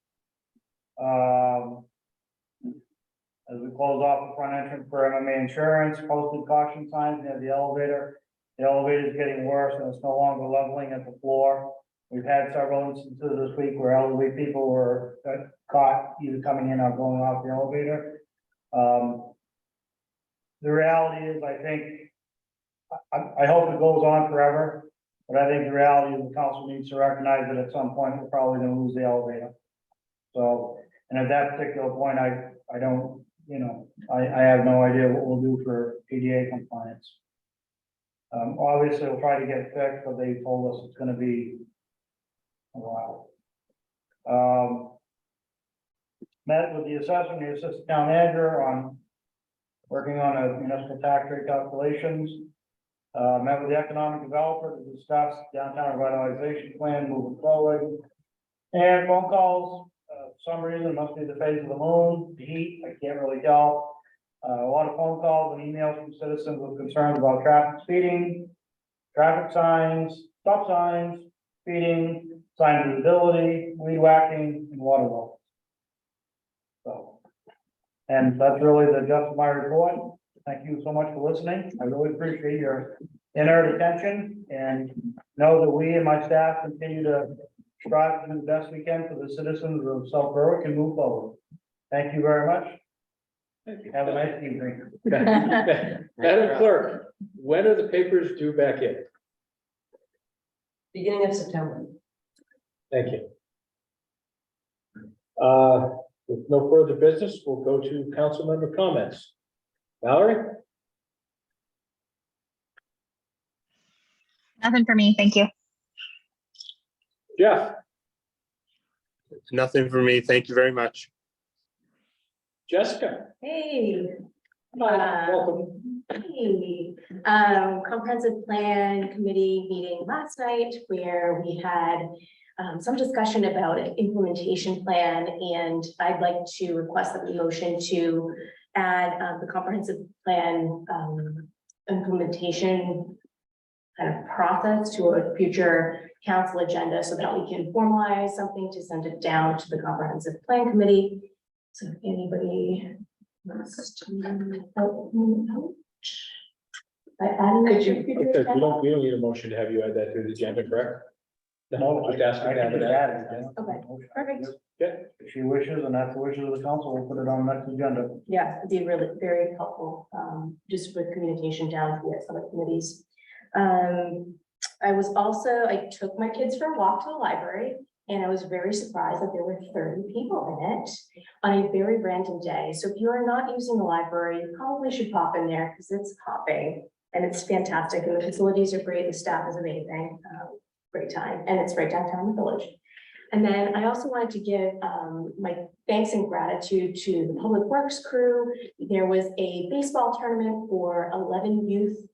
As we close off the front entrance for MMA insurance, posted caution signs near the elevator. The elevator is getting worse and it's no longer leveling at the floor. We've had several instances this week where elderly people were caught either coming in or going off the elevator. The reality is, I think, I hope it goes on forever, but I think the reality is the council needs to recognize that at some point we're probably gonna lose the elevator. So, and at that particular point, I don't, you know, I have no idea what we'll do for PDA compliance. Obviously, we'll try to get it fixed, but they told us it's gonna be a while. Met with the assessor and the assistant town manager on working on a municipal tax rate calculations. Met with the economic developer to discuss downtown revitalization plan moving forward. And phone calls, for some reason, it must be the phase of the moon, the heat, I can't really tell. A lot of phone calls and emails from citizens with concerns about traffic speeding, traffic signs, stop signs, speeding, sign visibility, weed whacking, and water wells. So, and that's really the gist of my report. Thank you so much for listening. I really appreciate your inert attention and know that we and my staff continue to strive to do the best we can for the citizens of South Berwick and move forward. Thank you very much. Have a nice evening. Madam Clerk, when are the papers due back in? Beginning of September. Thank you. With no further business, we'll go to council member comments. Valerie? Nothing for me, thank you. Jeff? Nothing for me. Thank you very much. Jessica? Hey. Welcome. Hey, comprehensive plan committee meeting last night where we had some discussion about an implementation plan, and I'd like to request that we motion to add the comprehensive plan implementation kind of process to a future council agenda so that we can formalize something to send it down to the comprehensive plan committee. So if anybody wants to help me out. By adding that to future Okay, we agenda. don't need a motion to have you add that to the agenda, correct? No, just asking to have it added. Okay, perfect. If she wishes, and that's the wishes of the council, we'll put it on the next agenda. Yeah, it'd be really very helpful, just with communication down to the other committees. I took my kids for a walk to the library, and I was very surprised that there were 30 people in it on a very random day. So if you are not using the library, you probably should pop in there because it's hopping and it's fantastic, and the facilities are great, the staff is amazing, great time, and it's right downtown in the village. And then I also wanted to give my thanks and gratitude to the Public Works crew. There was a baseball tournament for 11 youth,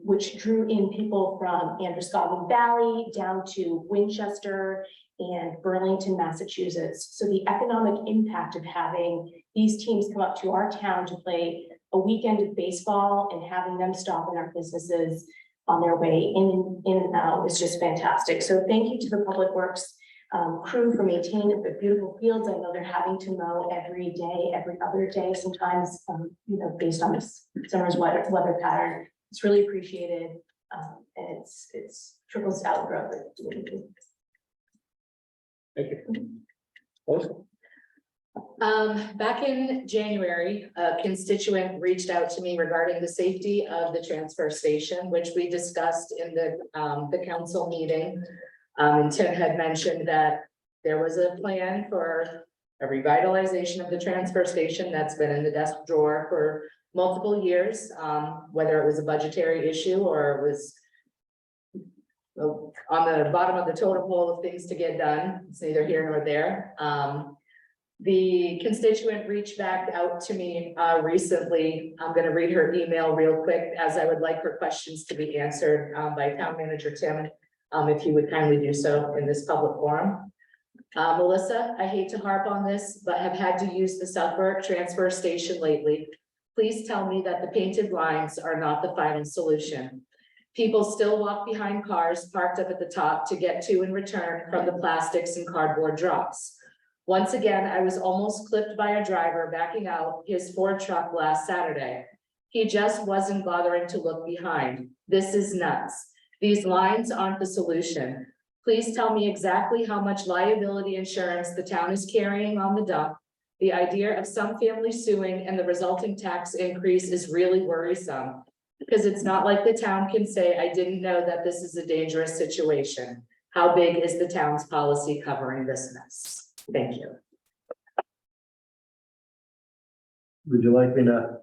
which drew in people from Androscoggin Valley down to Winchester and Burlington, Massachusetts. So the economic impact of having these teams come up to our town to play a weekend of baseball and having them stop in our businesses on their way in and out is just fantastic. So thank you to the Public Works crew for maintaining the beautiful fields. I know they're having to mow every day, every other day, sometimes, based on this summer's weather pattern. It's really appreciated, and it's trickles out throughout the community. Thank you. Awesome. Back in January, a constituent reached out to me regarding the safety of the transfer station, which we discussed in the council meeting. And Tim had mentioned that there was a plan for a revitalization of the transfer station that's been in the desk drawer for multiple years, whether it was a budgetary issue or it was on the bottom of the totem pole of things to get done. It's neither here nor there. The constituent reached back out to me recently. I'm going to read her email real quick, as I would like her questions to be answered by Town Manager Tim, if you would kindly do so in this public forum. Melissa, I hate to harp on this, but have had to use the South Berwick transfer station lately. Please tell me that the painted lines are not the final solution. People still walk behind cars parked up at the top to get to and return from the plastics and cardboard drops. Once again, I was almost clipped by a driver backing out his Ford truck last Saturday. He just wasn't bothering to look behind. This is nuts. These lines aren't the solution. Please tell me exactly how much liability insurance the town is carrying on the dump. The idea of some families suing and the resulting tax increase is really worrisome, because it's not like the town can say, I didn't know that this is a dangerous situation. How big is the town's policy covering this mess? Thank you. Would you like me to?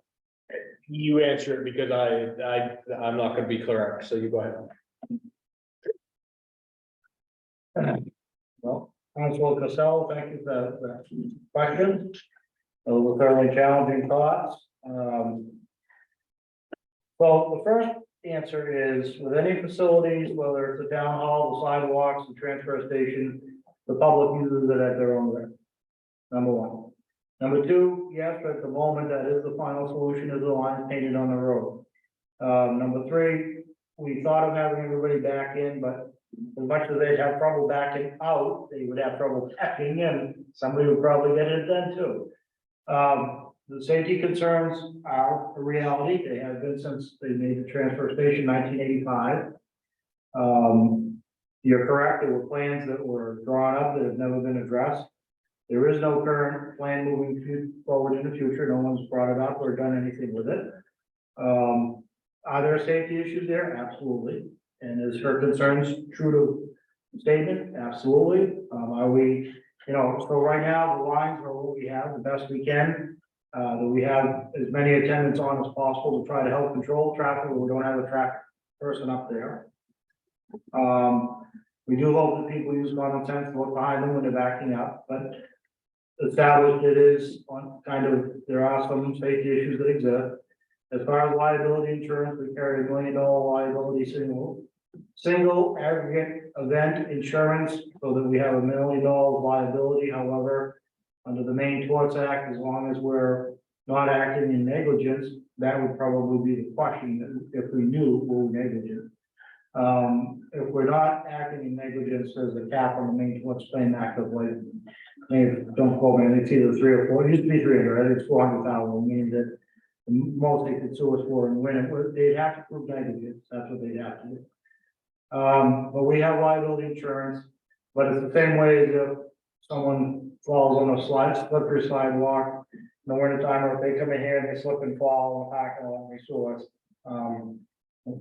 You answer it because I'm not gonna be correct, so you go ahead. Well, Councilor Cassell, thank you for that question. Those were fairly challenging thoughts. Well, the first answer is, with any facilities, whether it's the town hall, the sidewalks, the transfer station, the public uses it at their own risk. Number one. Number two, yes, at the moment, that is the final solution, is the line painted on the road. Number three, we thought of having everybody back in, but as much as they'd have trouble backing out, they would have trouble backing in. Somebody would probably get it then too. The safety concerns are a reality. They have been since they made the transfer station 1985. You're correct, there were plans that were drawn up that have never been addressed. There is no current plan moving forward in the future. No one's brought it up or done anything with it. Are there safety issues there? Absolutely. And is her concerns true to the statement? Absolutely. Are we, so right now, the lines are what we have, the best we can. That we have as many attendants on as possible to try to help control traffic, but we don't have a traffic person up there. We do hope that people use common sense, look behind them when they're backing up, but established it is on there are some safety issues that exist. As far as liability insurance, we carry $1 million liability single aggregate event insurance, so that we have $1 million liability. However, under the Maine Torts Act, as long as we're not acting in negligence, that would probably be the question, if we knew we were negligent. If we're not acting in negligence, there's a cap on the Maine Torts Claim Act of like, don't quote me, it's either 3 or 4, it used to be 300, I think it's 400,000, meaning that the most they could sue us for and win it, they'd have to prove negligence, that's what they'd have to do. But we have liability insurance, but it's the same way as if someone falls on a slippery sidewalk. In the winter time, or if they come in here and they slip and fall in the parking lot and they sue us.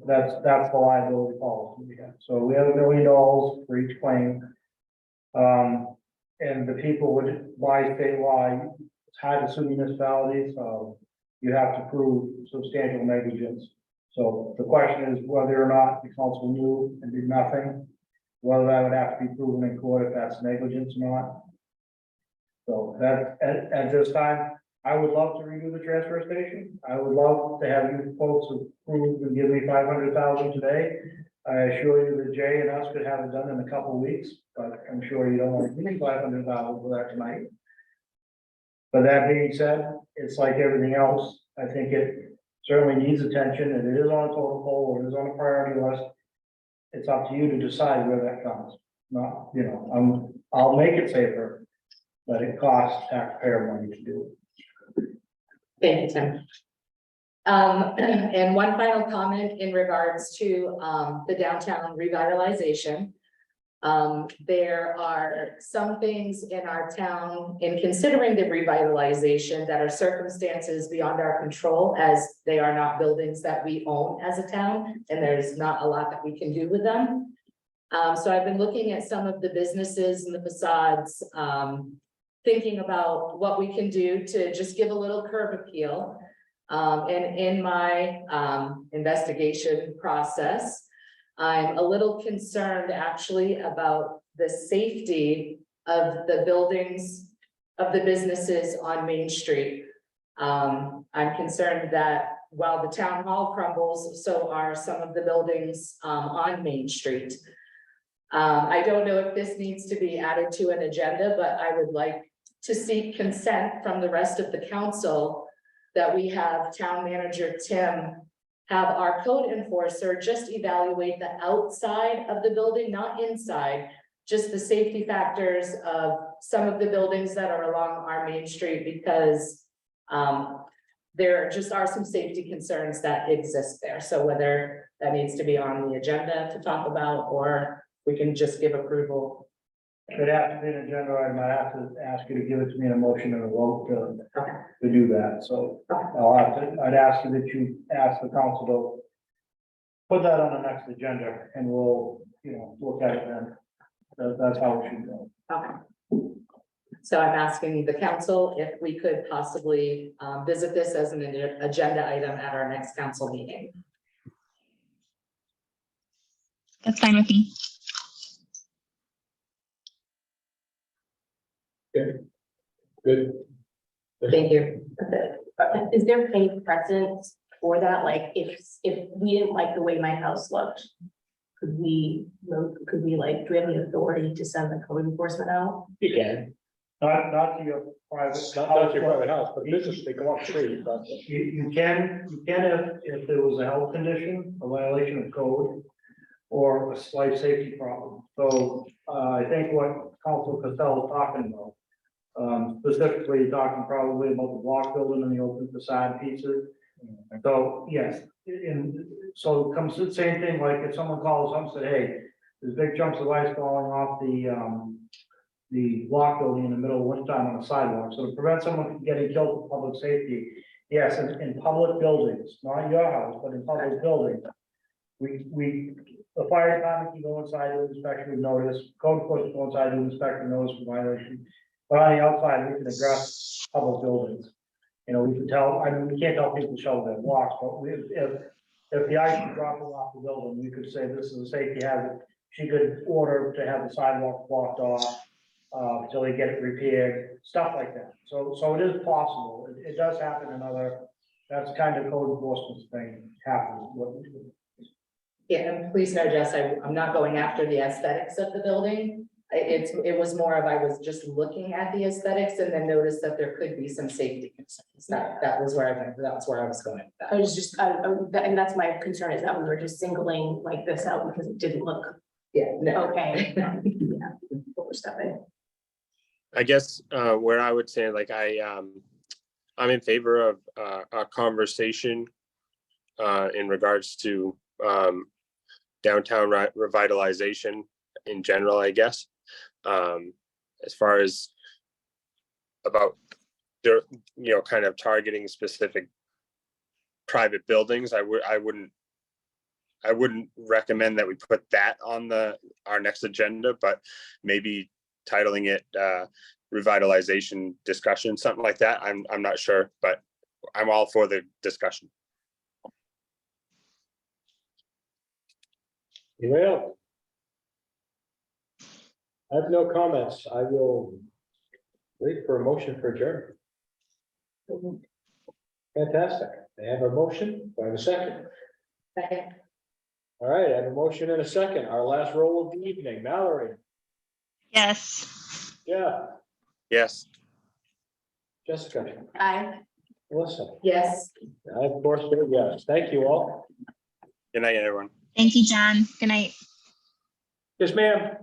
That's the liability policy we have. So we have $1 million for each claim. And the people would, by state law, it's hard to sue municipalities, so you have to prove substantial negligence. So the question is whether or not the council knew and did nothing, whether that would have to be proven in court if that's negligence or not. So that, at this time, I would love to redo the transfer station. I would love to have you folks approve and give me 500,000 today. I assure you that Jay and us could have it done in a couple of weeks, but I'm sure you don't want to give me 500,000 for that tonight. But that being said, it's like everything else. I think it certainly needs attention, and it is on a total poll, or it is on a priority list. It's up to you to decide where that comes. Not, you know, I'll make it safer, but it costs taxpayer money to do it. Thank you, Tim. And one final comment in regards to the downtown revitalization. There are some things in our town in considering the revitalization that are circumstances beyond our control, as they are not buildings that we own as a town, and there's not a lot that we can do with them. So I've been looking at some of the businesses and the facades, thinking about what we can do to just give a little curb appeal. And in my investigation process, I'm a little concerned actually about the safety of the buildings, of the businesses on Main Street. I'm concerned that while the town hall crumbles, so are some of the buildings on Main Street. I don't know if this needs to be added to an agenda, but I would like to seek consent from the rest of the council that we have town manager Tim have our code enforcer just evaluate the outside of the building, not inside, just the safety factors of some of the buildings that are along our Main Street, because there just are some safety concerns that exist there. So whether that needs to be on the agenda to talk about, or we can just give approval. It'd have to be an agenda item. I have to ask you to give it to me in a motion and a vote Okay. to do that. So I'd ask you that you ask the council to put that on the next agenda, and we'll, you know, look at it then. That's how it should go. Okay. So I'm asking the council if we could possibly visit this as an agenda item at our next council meeting. That's fine with me. Good. Thank you. Is there any precedent for that? Like, if we didn't like the way my house looked, could we like, do we have the authority to send the code enforcement out? You can. Not to your private. Not your private house, but business, they come up the street. You can if there was a health condition, a violation of code, or a life safety problem. So I think what Council Costello is talking about, specifically talking probably about the block building and the open facade pieces. So yes, so it comes to the same thing, like if someone calls up and said, hey, there's big chunks of ice falling off the block building in the middle of wintertime on the sidewalk. So to prevent someone from getting killed for public safety, yes, in public buildings, not your house, but in public buildings, the fire department can go inside to inspection with notice, code enforcement go inside to inspect and notice for violation. But on the outside, we can address public buildings. You know, we can tell, I mean, we can't tell people to shovel their blocks, but if the ice is dropping off the building, we could say this is a safety hazard. She could order to have the sidewalk blocked off until they get it repaired, stuff like that. So it is possible. It does happen in other, that's kind of code enforcement thing happens. What we do. Yeah, and please know, Jess, I'm not going after the aesthetics of the building. It was more of, I was just looking at the aesthetics and then noticed that there could be some safety concerns. That's where I was going with that. I was just, and that's my concern, is that we were just singling like this out because it didn't look Yeah, no. okay. Yeah, overstepping. I guess where I would say, like, I'm in favor of a conversation in regards to downtown revitalization in general, I guess. As far as about the, kind of targeting specific private buildings, I wouldn't recommend that we put that on our next agenda, but maybe titling it revitalization discussion, something like that. I'm not sure, but I'm all for the discussion. Anybody else? I have no comments. I will wait for a motion for adjournment. Fantastic. I have a motion. Do I have a second? Second. All right, I have a motion and a second. Our last roll of the evening. Mallory, Yes. Jeff, Yes. Jessica, Aye. Melissa. Yes. I, of course, vote yes. Thank you all. Good night, everyone. Thank you, John. Good night. Yes, ma'am.